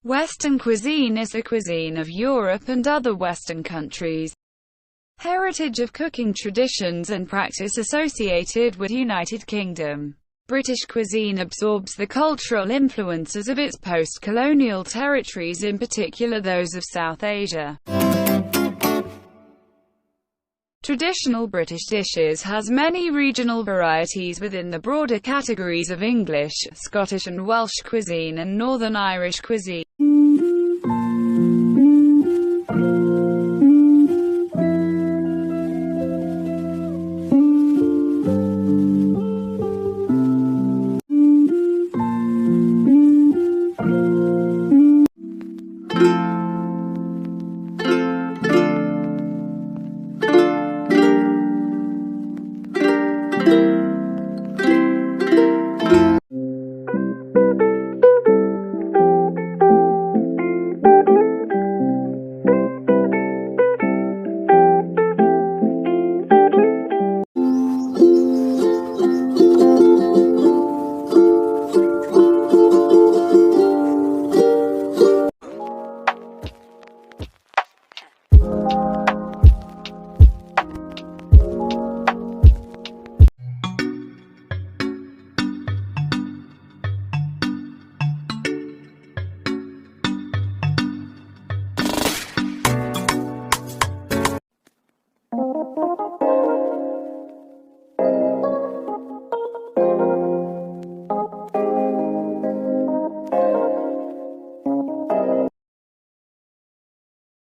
Western cuisine is the cuisine of Europe and other Western countries. Heritage of cooking traditions and practice associated with United Kingdom. British cuisine absorbs the cultural influences of its post-colonial territories, in particular those of South Asia. Traditional British dishes has many regional varieties within the broader categories of English, Scottish and Welsh cuisine and Northern Irish cuisine.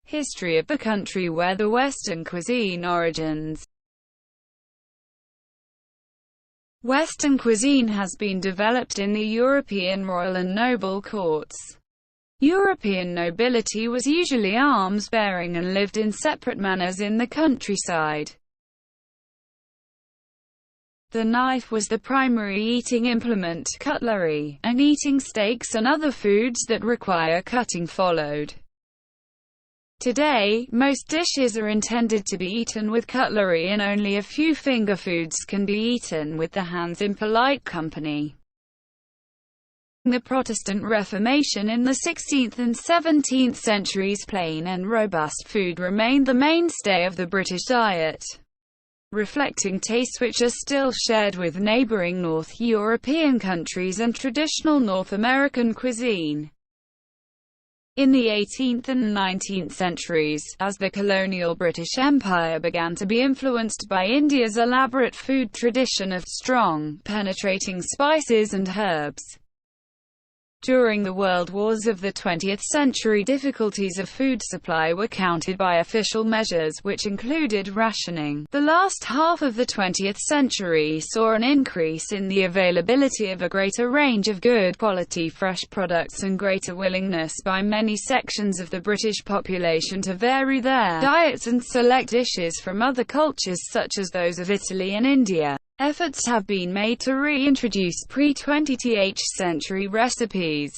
History of the country where the Western cuisine origins. Western cuisine has been developed in the European royal and noble courts. European nobility was usually arms-bearing and lived in separate manors in the countryside. The knife was the primary eating implement, cutlery, and eating steaks and other foods that require cutting followed. Today, most dishes are intended to be eaten with cutlery and only a few finger foods can be eaten with the hands in polite company. The Protestant Reformation in the 16th and 17th centuries, plain and robust food remained the mainstay of the British diet, reflecting tastes which are still shared with neighbouring North European countries and traditional North American cuisine. In the 18th and 19th centuries, as the colonial British Empire began to be influenced by India's elaborate food tradition of strong, penetrating spices and herbs. During the World Wars of the 20th century, difficulties of food supply were countered by official measures, which included rationing. The last half of the 20th century saw an increase in the availability of a greater range of good quality fresh products and greater willingness by many sections of the British population to vary their diets and select dishes from other cultures such as those of Italy and India. Efforts have been made to reintroduce pre-20th century recipes.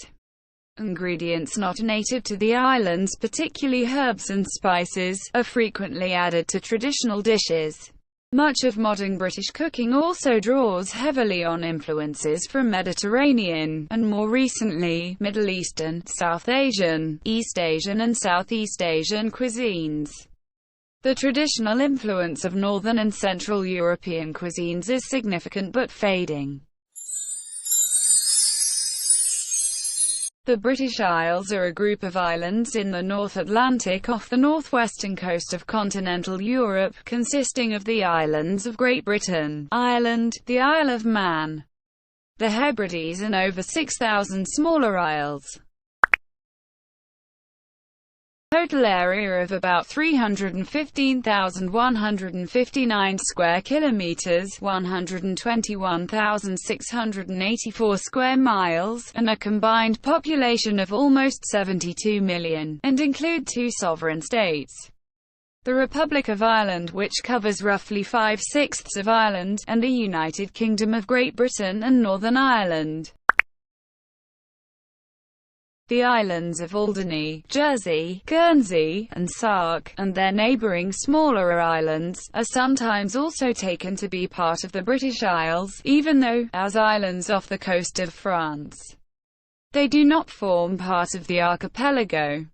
Ingredients not native to the islands, particularly herbs and spices, are frequently added to traditional dishes. Much of modern British cooking also draws heavily on influences from Mediterranean, and more recently, Middle Eastern, South Asian, East Asian and Southeast Asian cuisines. The traditional influence of Northern and Central European cuisines is significant but fading. The British Isles are a group of islands in the North Atlantic off the northwestern coast of continental Europe, consisting of the islands of Great Britain, Ireland, the Isle of Man, the Hebrides and over 6,000 smaller isles. Total area of about 315,159 square kilometers, 121,684 square miles, and a combined population of almost 72 million, and include two sovereign states: the Republic of Ireland, which covers roughly 5/6 of Ireland, and the United Kingdom of Great Britain and Northern Ireland. The islands of Alderney, Jersey, Guernsey, and Sark, and their neighbouring smaller islands, are sometimes also taken to be part of the British Isles, even though, as islands off the coast of France. They do not form part of the archipelago.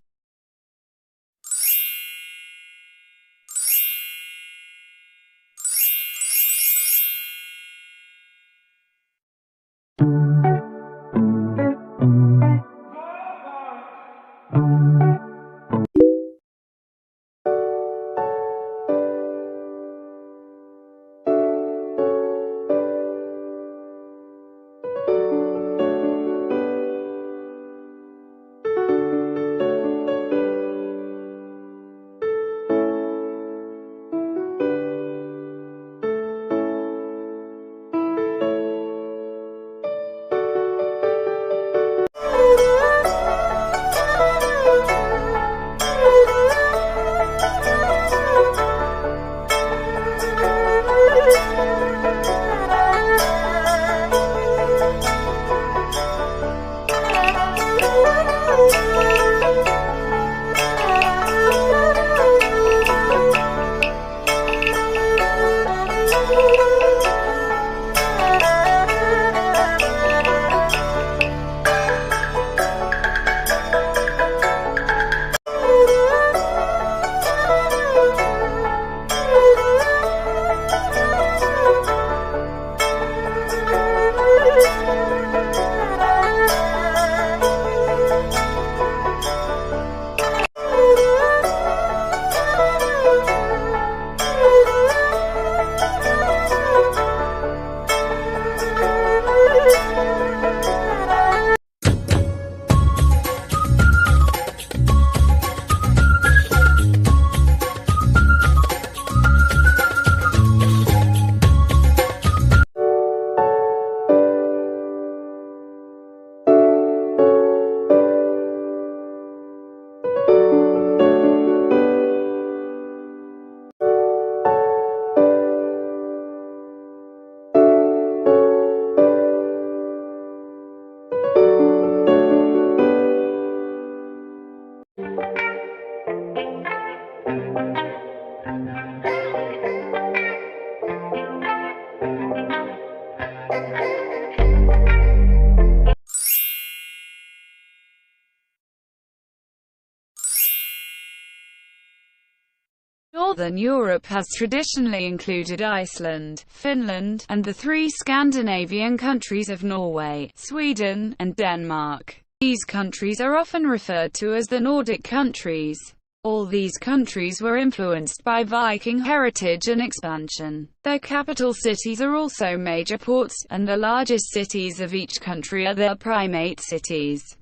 Northern Europe has traditionally included Iceland, Finland, and the three Scandinavian countries of Norway, Sweden, and Denmark. These countries are often referred to as the Nordic countries. All these countries were influenced by Viking heritage and expansion. Their capital cities are also major ports, and the largest cities of each country are their primate cities.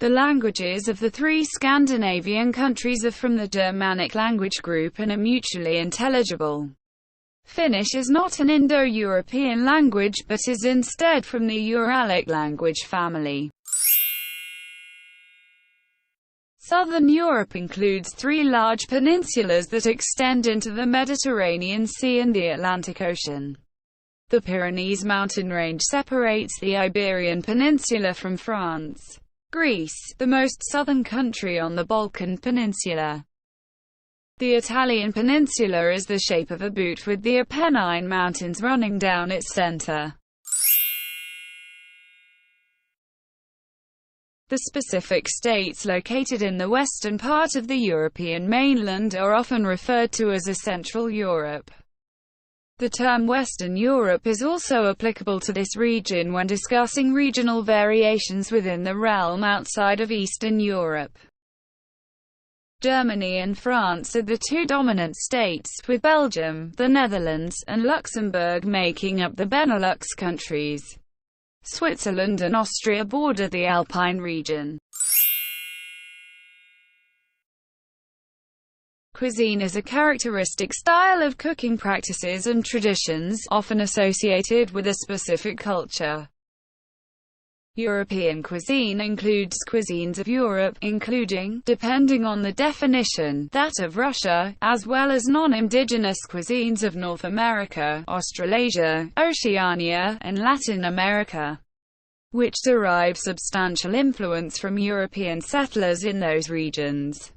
The languages of the three Scandinavian countries are from the Germanic language group and are mutually intelligible. Finnish is not an Indo-European language but is instead from the Uralic language family. Southern Europe includes three large peninsulas that extend into the Mediterranean Sea and the Atlantic Ocean. The Pyrenees mountain range separates the Iberian Peninsula from France. Greece, the most southern country on the Balkan Peninsula. The Italian peninsula is the shape of a boot with the Apennine Mountains running down its center. The specific states located in the western part of the European mainland are often referred to as Central Europe. The term Western Europe is also applicable to this region when discussing regional variations within the realm outside of Eastern Europe. Germany and France are the two dominant states, with Belgium, the Netherlands, and Luxembourg making up the Benelux countries. Switzerland and Austria border the Alpine region. Cuisine is a characteristic style of cooking practices and traditions, often associated with a specific culture. European cuisine includes cuisines of Europe, including, depending on the definition, that of Russia, as well as non-indigenous cuisines of North America, Australasia, Oceania, and Latin America, which derive substantial influence from European settlers in those regions.